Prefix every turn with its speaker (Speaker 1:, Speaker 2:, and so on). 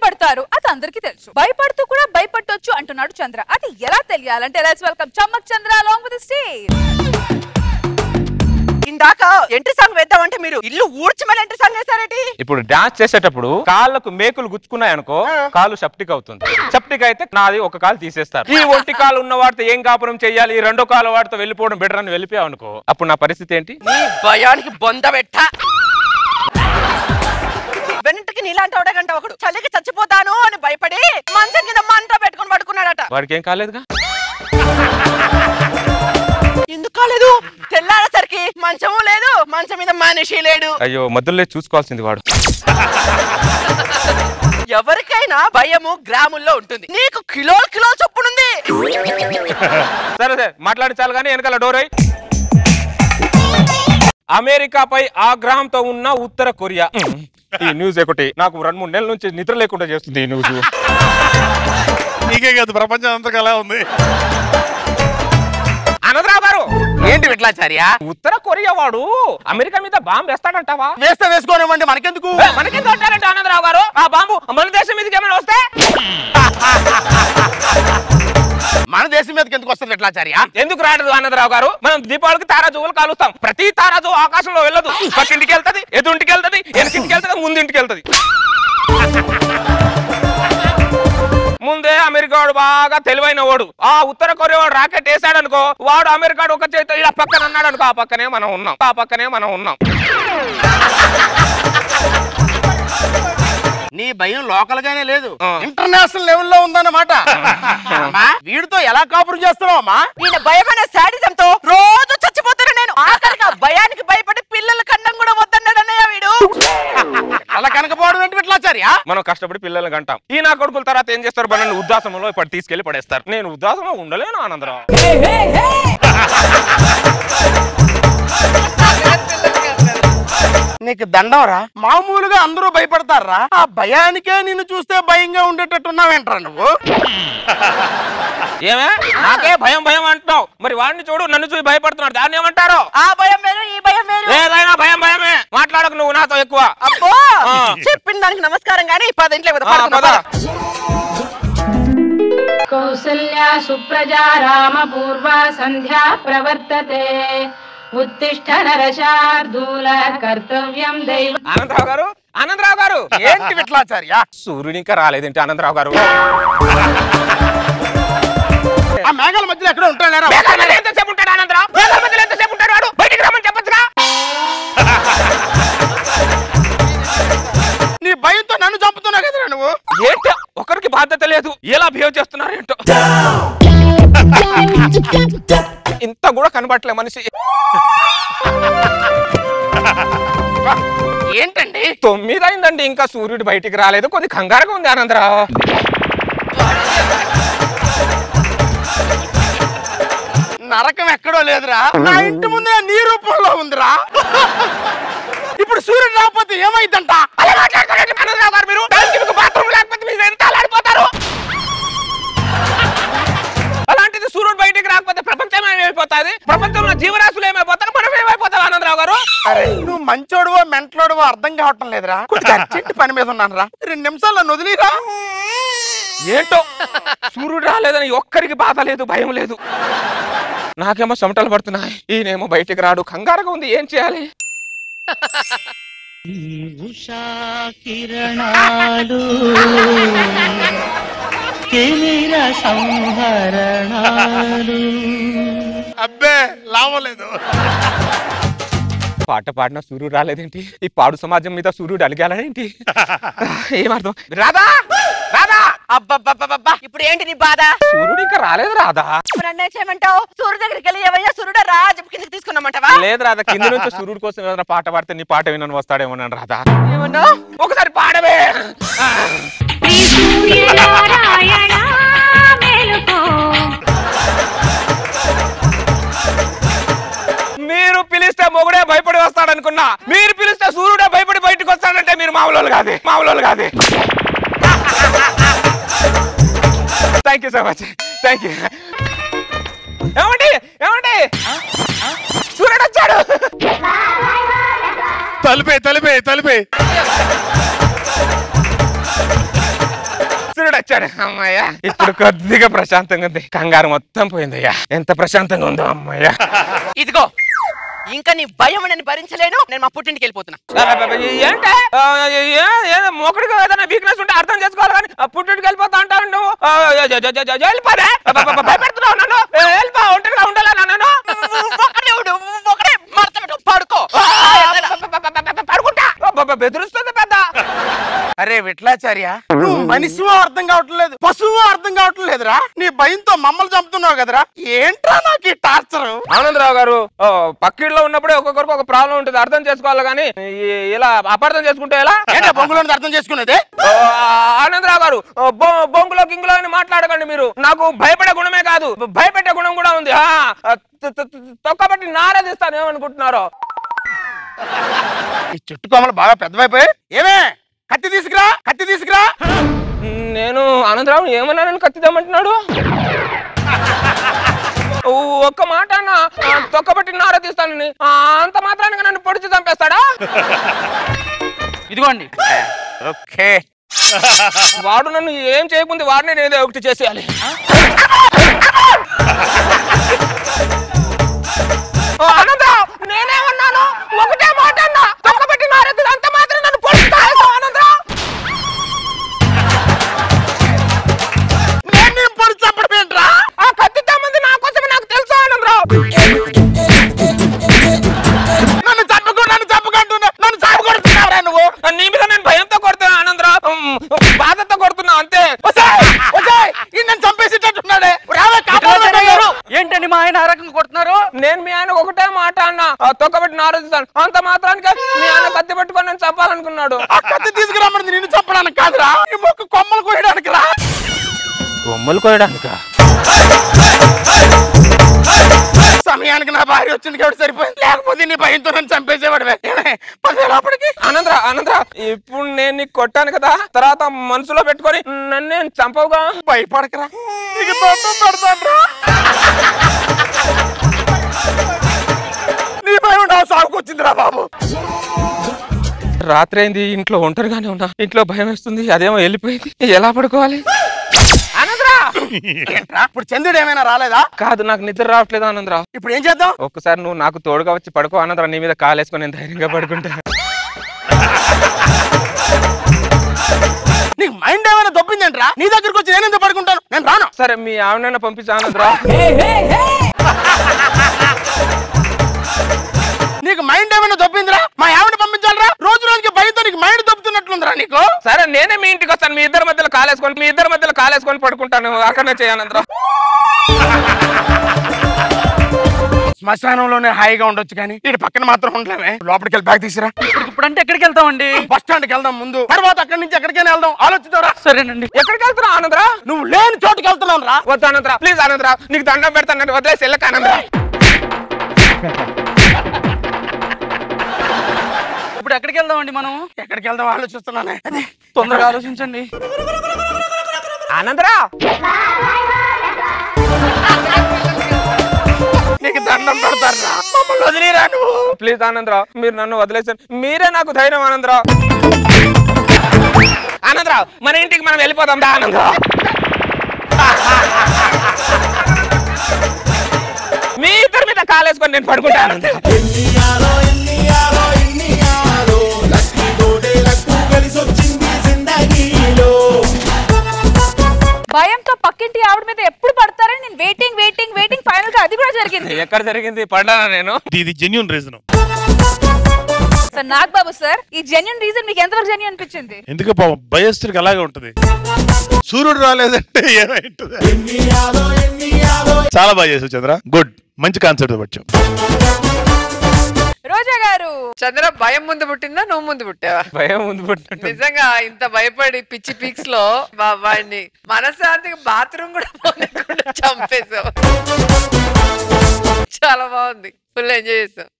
Speaker 1: భయపడతారు, అది అందరికీ తెలుసు. భయపడుతూ కూడా భయపడొచ్చు అంటున్నాడు చంద్ర. అది ఎలా తెలియాలంటే let's welcome Chammak Chandra along with the stage.
Speaker 2: ఇందాక ఎంట్రీ సాంగ్ వేద్దామంటే మీరు ఇల్లు ఊడ్చమని ఎంట్రీ సాంగ్ వేస్తారేంటి?
Speaker 3: ఇప్పుడు డాన్స్ చేసేటప్పుడు కాళ్ళకు మేకులు గుచ్చుకున్నాయి అనుకో, కాలు సెప్టిక్ అవుతుంది. సెప్టిక్ అయితే నాది ఒక కాలు తీసేస్తారు. ఈ ఒంటి కాలు ఉన్న వాడితో ఏం కాపురం చెయ్యాలి, ఈ రెండో కాలు వాడితో వెళ్ళిపోవడం బెటర్ అని వెళ్ళిపోయావు అనుకో, అప్పుడు నా పరిస్థితి ఏంటి?
Speaker 2: నీ భయానికి బొంద పెట్ట. వెంటకి నీలాంటి ఒకడగంట ఒకడు చలికి చచ్చిపోతాను అని భయపడి మంచం కింద మంట పెట్టుకుని పడుకున్నాడట.
Speaker 3: వాడికి ఏం కాలేదుగా?
Speaker 2: ఎందుకు కాలేదు? తెల్లారేసరికి మంచము లేదు, మంచం మీద మనిషి లేడు.
Speaker 3: అయ్యో, మధ్యలో చూసుకోవాల్సింది వాడు.
Speaker 2: ఎవరికైనా భయము గ్రాముల్లో ఉంటుంది, నీకు కిలోలు కిలోలు చొప్పునుంది.
Speaker 3: సరే సరే మాట్లాడి చాలు కానీ వెనకాల డోర్ అయ్యి. అమెరికాపై ఆగ్రహంతో ఉన్న ఉత్తర కొరియా. ఈ న్యూస్ ఒకటి నాకు 2-3 నెలల నుంచి నిద్ర లేకుండా చేస్తుంది ఈ న్యూస్.
Speaker 4: నీకే కాదు, ప్రపంచం అంతా అలా ఉంది.
Speaker 3: ఆనందరావు గారు,
Speaker 5: ఏంటి విట్లాచార్య?
Speaker 3: ఉత్తర కొరియా వాడు అమెరికా మీద బాంబు వేస్తాడంటావా?
Speaker 5: వేస్తే వేసుకోనివ్వండి, మనకెందుకు?
Speaker 3: మనకెందుకు అంటారంటే ఆనందరావు గారు, ఆ బాంబు మన దేశం మీదకి ఏమైనా వస్తే?
Speaker 5: మన దేశం మీదకి ఎందుకు వస్తుంది విట్లాచార్య?
Speaker 3: ఎందుకు రాదు ఆనందరావు గారు? మనం దీపావళికి తారాజువ్వులు కాలుస్తాం. ప్రతి తారాజు ఆకాశంలో వెళ్ళదు, పక్కింటికి వెళ్తది, ఎదుంటికి వెళ్తది, వెనకింటికి వెళ్తది, ముందింటికి వెళ్తది. ముందే అమెరికా వాడు బాగా తెలివైన వాడు. ఆ ఉత్తర కొరియా వాడు రాకెట్ వేసాడు అనుకో, వాడు అమెరికా ఒక చేతితో ఇలా పక్కన అన్నాడు అనుకో, ఆ పక్కనే మనం ఉన్నాం, ఆ పక్కనే మనం ఉన్నాం.
Speaker 5: నీ భయం లోకల్ గానే లేదు, ఇంటర్నేషనల్ లెవెల్లో ఉందన్నమాట. వీడితో ఎలా కాపురం చేస్తున్నావు అమ్మా?
Speaker 2: ఈయన భయమైన శాడిజంతో రోజు చచ్చిపోతున్నా నేను. ఆఖరికి భయానికి భయపడి పిల్లల కన్నం కూడా వద్దన్నాడన్నయ్య వీడు.
Speaker 5: అలా కనకపోవడం ఏంటి విట్లాచార్య?
Speaker 3: మనం కష్టపడి పిల్లల్ని కంటాం. ఈ నా కొడుకుల తర్వాత ఏం చేస్తారు? మనల్ని ఉద్దాసంలో ఇప్పుడు తీసుకెళ్లి పడేస్తారు. నేను ఉద్దాసంలో ఉండలేను ఆనందరావు.
Speaker 5: నీకు దండంరా. మామూలుగా అందరూ భయపడతారా, ఆ భయానికే నిన్ను చూస్తే భయంగా ఉండేటట్టున్నావేంట్రా నువ్వు?
Speaker 3: ఏమే నాకే భయం భయం అంటున్నావు, మరి వాడిని చూడు నన్ను చూసి భయపడుతున్నాడు, దాన్ని ఏమంటారు?
Speaker 2: ఆ భయం వేరు, ఈ భయం వేరు.
Speaker 3: ఏదైనా భయం భయమే. మాట్లాడకు నువ్వు నాతో ఎక్కువ.
Speaker 2: అబ్బో, చెప్పిన దానికి నమస్కారం గానీ 10 ఇంట్లో
Speaker 6: కౌసల్యా సుప్రజా రామ పూర్వా సంధ్యా ప్రవర్తతే ఉత్తిష్ట నరశార్దూల కర్తవ్యం దైవం.
Speaker 3: ఆనందరావు గారు, ఆనందరావు గారు,
Speaker 5: ఏంటి విట్లాచార్య?
Speaker 3: సూర్యుడు ఇంకా రాలేదేంటి ఆనందరావు గారు?
Speaker 5: ఆ మేఘాల మధ్యలో ఎక్కడ ఉంటాడా?
Speaker 3: మేఘాల మధ్యలో ఎంతసేపు ఉంటాడు ఆనందరావు? మేఘాల మధ్యలో ఎంతసేపు ఉంటాడు వాడు? బయటికి రమ్మని చెప్పొచ్చుగా.
Speaker 5: నీ భయంతో నన్ను చంపుతున్నావు కదరా నువ్వు.
Speaker 3: ఏంటో ఒకరికి బాధ్యత లేదు, ఎలా బిహేవ్ చేస్తున్నారు ఏంటో. ఇంత కూడా కనబడలే మనిషి.
Speaker 5: ఏంటండి
Speaker 3: 9 అయిందండి, ఇంకా సూర్యుడు బయటికి రాలేదు. కొద్ది కంగారుగా ఉంది ఆనందరావు.
Speaker 5: నరకం ఎక్కడో లేదురా, నా ఇంటి ముందు నీ రూపంలో ఉందిరా. ఇప్పుడు సూర్యుడు రాకపోతే ఏమైందంట?
Speaker 3: అలా మాట్లాడుతున్నారండి ఆనందరావు గారు. మీరు బాత్రూమ్ లేకపోతే మీరు ఎంత అలాడిపోతారు? అలాంటిది సూర్యుడు బయటికి రాకపోతే ప్రపంచం ఏమైపోతుంది? ప్రపంచంలో జీవరాశులు ఏమైపోతారు, మనం ఏమైపోతాం ఆనందరావు గారు?
Speaker 5: అరే నువ్వు మంచోడువో మెంటలోడువో అర్థం కావటం లేదురా. అర్జెంట్ పని మీద ఉన్నాను రా, 2 నిమిషాల్లో వదిలిరా.
Speaker 3: ఏంటో సూర్యుడు రాలేదని ఒక్కరికి బాధ లేదు, భయం లేదు. నాకేమో చెమటలు పడుతున్నాయి, ఈయనేమో బయటికి రాడు, కంగారుగా ఉంది. ఏం చేయాలి?
Speaker 7: ఉషా కిరణాలు కెమెరా సంహరణాలు.
Speaker 4: అబ్బే లాభం లేదు.
Speaker 3: పాట పాడిన సూర్యుడు రాలేదేంటి? ఈ పాడు సమాజం మీద సూర్యుడు అలిగాలేంటి? ఏమర్థం? రాధా, రాధా,
Speaker 2: అబ్బబ్బబ్బబ్బా, ఇప్పుడు ఏంటి నీ బాధ?
Speaker 3: సూర్యుడు ఇంకా రాలేదు రాధా.
Speaker 2: నన్నే చేయమంటావు? సూర్యుడు దగ్గరికి వెళ్ళి ఏమయ్యా సూర్యుడు రాజు కిందకి తీసుకున్నామంటావా?
Speaker 3: లేదు రాధా, కింద నుంచి సూర్యుడు కోసం ఏదైనా పాట పాడితే నీ పాట వినని వస్తాడేమో రాధా.
Speaker 2: ఏమన్నా
Speaker 3: ఒకసారి పాడవే. మీరు పిలిస్తే మొగుడే భయపడి వస్తాడనుకున్నా, మీరు పిలిస్తే సూర్యుడే భయపడి బయటకు వస్తాడంటే మీరు మామూలు కాదే, మామూలు కాదే. Thank you so much, thank you. ఏమండి ఏమండి, సూర్యుడు వచ్చాడు.
Speaker 4: తలిపే తలిపే తలిపే.
Speaker 3: వచ్చాడు అమ్మయ్యా. ఇప్పుడు కొద్దిగా ప్రశాంతంగా ఉంది, కంగారు మొత్తం పోయిందయ్యా. ఎంత ప్రశాంతంగా ఉందో అమ్మయ్యా.
Speaker 2: ఇదిగో ఇంకా నీ భయం నేను భరించలేను, నేను మా పుట్టింటికి వెళ్ళిపోతున్నా.
Speaker 3: ఏంటే మొక్కడికి ఏదైనా వీక్నెస్ ఉంటే అర్థం చేసుకోవాలి కానీ పుట్టింటికి వెళ్ళిపోతా అంటావు నువ్వు. వెళ్ళిపోదే, భయపెడుతున్నావు నన్ను. వెళ్ళిపో, ఒంటరిగా ఉండాలా నన్ను.
Speaker 2: ఒకడే పడుకో,
Speaker 3: పడుకుంటా. బెదిరిస్తుంది పెద్ద.
Speaker 5: అరే విట్లాచార్య, నువ్వు మనిషివో అర్థం కావట్లేదు, పశువు అర్థం కావట్లేదురా. నీ భయంతో మమ్మల్ని చంపుతున్నావు కదరా. ఏంట్రా నాకు ఈ టార్చర్?
Speaker 3: ఆనందరావు గారు, పక్కిళ్ళలో ఉన్నప్పుడే ఒక్కొక్కరికి ఒక ప్రాబ్లం ఉంటుంది, అర్థం చేసుకోవాలి కానీ ఇలా అపార్థం చేసుకుంటే ఎలా?
Speaker 5: ఏంటో బొంగులో అర్థం చేసుకునేది?
Speaker 3: ఆనందరావు గారు, బొంగులో గింగులో అని మాట్లాడకండి మీరు. నాకు భయపడే గుణమే కాదు, భయపెట్టే గుణం కూడా ఉంది. తొక్కబట్టి నారాధిస్తాను ఏమనుకుంటున్నారో.
Speaker 5: ఈ చుట్టుకోమలు బాగా పెద్దవైపోయి. ఏమే కత్తి తీసుకురా, కత్తి తీసుకురా.
Speaker 3: నేను ఆనందరావు ఏమన్నానని కత్తి తెమ్మంటున్నాడు? ఒక్క మాట అన్న, తొక్కబట్టి నారాధిస్తానని, అంత మాత్రానికి నన్ను పొడిచి చంపేస్తాడా?
Speaker 5: ఇదిగోండి. ఓకే,
Speaker 3: వాడు నన్ను ఏం చేయకుంది, వాడిని నేనే ఒకటి చేసేయాలి. ఆనందరావు, నేనేమన్నాను? ఒకటే మాట అన్నా, తొక్కబట్టి నారాధిస్తాను, అంత మాత్రం నన్ను పొడిచి ఆనందరావు.
Speaker 5: నేను పొడి చంపడం ఏంట్రా?
Speaker 3: ఆ కత్తి తెమ్మంది నా కోసమే, నాకు తెలుసు ఆనందరావు.
Speaker 5: నన్ను చంపుకుంటున్నా, నన్ను చంపుకుంటున్నావురా నువ్వు.
Speaker 3: నీ మీద నేను భయంతో కొడుతున్నా ఆనందరావు, బాధతో కొడుతున్నా అంతే.
Speaker 5: నన్ను చంపేసేటట్టున్నాడే.
Speaker 2: ఏంటండి మా ఆయన ఆ రకంగా కొడుతున్నారు?
Speaker 3: నేను మీ ఆయన ఒకటే మాట అన్నా, తొక్కబెట్టి నారాధిస్తాను, అంత మాత్రానికి మీ ఆయన కత్తి పెట్టుకొని నేను చంపాలనుకున్నాడు.
Speaker 5: ఆ కత్తి తీసుకురామని నిన్ను చంపడానికి కాదురా, ఈ మొక్క కొమ్మలు కోయడానికి రా.
Speaker 3: కొమ్మలు కోయడానిక?
Speaker 5: సమయానికి నా భార్య వచ్చింది కాబట్టి సరిపోయింది, లేకపోతే నీ భయంతో నన్ను చంపేసేవాడివే. లోపలికి
Speaker 3: ఆనందరా, ఇప్పుడు నేను నీకు కొట్టాను కదా, తర్వాత మనసులో పెట్టుకొని నన్ను నేను చంపవుగా.
Speaker 5: భయపడకరా, నీకు దండం పెడతానురా. నీ భయం నా సాగుకు వచ్చిందిరా బాబు.
Speaker 3: రాత్రి అయింది, ఇంట్లో ఒంటరిగానే ఉన్నా, ఇంట్లో భయం వేస్తుంది, అదేమో వెళ్ళిపోయింది, ఎలా పడుకోవాలి? ఆనందరా,
Speaker 5: ఇప్పుడు చంద్రుడు ఏమైనా రాలేదా?
Speaker 3: కాదు, నాకు నిద్ర రావట్లేదు ఆనందరావు.
Speaker 5: ఇప్పుడు ఏం చేద్దాం?
Speaker 3: ఒక్కసారి నువ్వు నాకు తోడుగా వచ్చి పడుకో ఆనందరావు, నీ మీద కాలేసుకొని నేను ధైర్యంగా పడుకుంటా.
Speaker 5: నీకు మైండ్ ఏమైనా దొబ్బిందేంట్రా? నీ దగ్గరకు వచ్చి నేను ఎందుకు పడుకుంటాను? నేను రాను.
Speaker 3: సరే, మీ ఆవిడైనా పంపించు ఆనందరావు.
Speaker 5: నీకు మైండ్ ఏమైనా దొబ్బిందిరా? మా ఆవిడ పంపించాలరా? రోజు రోజుకి భయంతో నీకు మైండ్ దొబ్బుతున్నట్లుందిరా నీకు.
Speaker 3: సరే, నేనే మీ ఇంటికి వస్తాను, మీ ఇద్దరి మధ్యలో కాలేసుకొని పడుకుంటాను, అక్కడనే చేయాలందరూ.
Speaker 5: శ్మశానంలోనే హాయిగా ఉండొచ్చు కానీ ఇటు పక్కన మాత్రం ఉండలేమే. లోపలికి వెళ్ళి బ్యాగ్ తీసిరా.
Speaker 2: ఇప్పుడు అంటే ఎక్కడికి వెళ్తామండి?
Speaker 5: బస్ స్టాండ్కి వెళ్దాం ముందు, తర్వాత అక్కడి నుంచి ఎక్కడికైనా వెళ్దాం. ఆలోచిద్దారా?
Speaker 2: సరేనండి.
Speaker 3: ఎక్కడికి వెళ్తున్నావు ఆనందరా?
Speaker 5: నువ్వు లేని చోటుకి వెళ్తున్నావు రా.
Speaker 3: వద్దు ఆనందరా, ప్లీజ్ ఆనందరా, నీకు దండం పెడతాను, వదిలేసి వెళ్ళక ఆనందరా.
Speaker 2: ఇప్పుడు ఎక్కడికి వెళ్దామండి మనం?
Speaker 5: ఎక్కడికి వెళ్దాం ఆలోచిస్తున్నానే.
Speaker 2: తొందరగా ఆలోచించండి.
Speaker 3: ఆనందరా,
Speaker 5: నీకు దండం పెడతారా? మమ్మల్ని వదిలేరా నువ్వు.
Speaker 3: ప్లీజ్ ఆనందరావు, మీరు నన్ను వదిలేసారు, మీరే నాకు ధైర్యం ఆనందరావు. ఆనందరావు, మన ఇంటికి మనం వెళ్ళిపోదాం దా ఆనందరావు. మీ ఇద్దరి మీద కాలేసుకొని నేను పడుకుంటాను.
Speaker 1: భయంతో పక్కింటి ఆవిడ మీద ఎప్పుడు పడతారని నేను వెయిటింగ్ ఫైనల్ గా అది కూడా జరిగింది.
Speaker 3: ఎక్కడ జరిగింది? పడ్డానా నేను?
Speaker 4: ఇది genuine reason.
Speaker 1: Sir Nagababu sir, ఈ జెన్యూన్ రీజన్ మీకు ఎంతవరకు జెన్యూన్ అనిపించింది?
Speaker 4: ఎందుకు భయస్తుడికి అలాగే ఉంటది. సూర్యుడు రాలేదంటే ఏమైంటుంది? చాలా బాగా చేసావు చంద్ర, గుడ్, మంచి కాన్సెప్ట్ వచ్చావు.
Speaker 1: రోజా గారు,
Speaker 8: చంద్ర భయం ముందు పుట్టిందా నువ్వు ముందు పుట్టావా?
Speaker 3: భయం ముందు పుట్టినట్టు.
Speaker 8: నిజంగా ఇంత భయపడి పిచ్చి పీక్స్ లో వాడిని మనశాంతికి బాత్రూమ్ కూడా పోనీయకుండా చంపేశావు. చాలా బాగుంది, ఫుల్ ఎంజాయ్ చేసావు.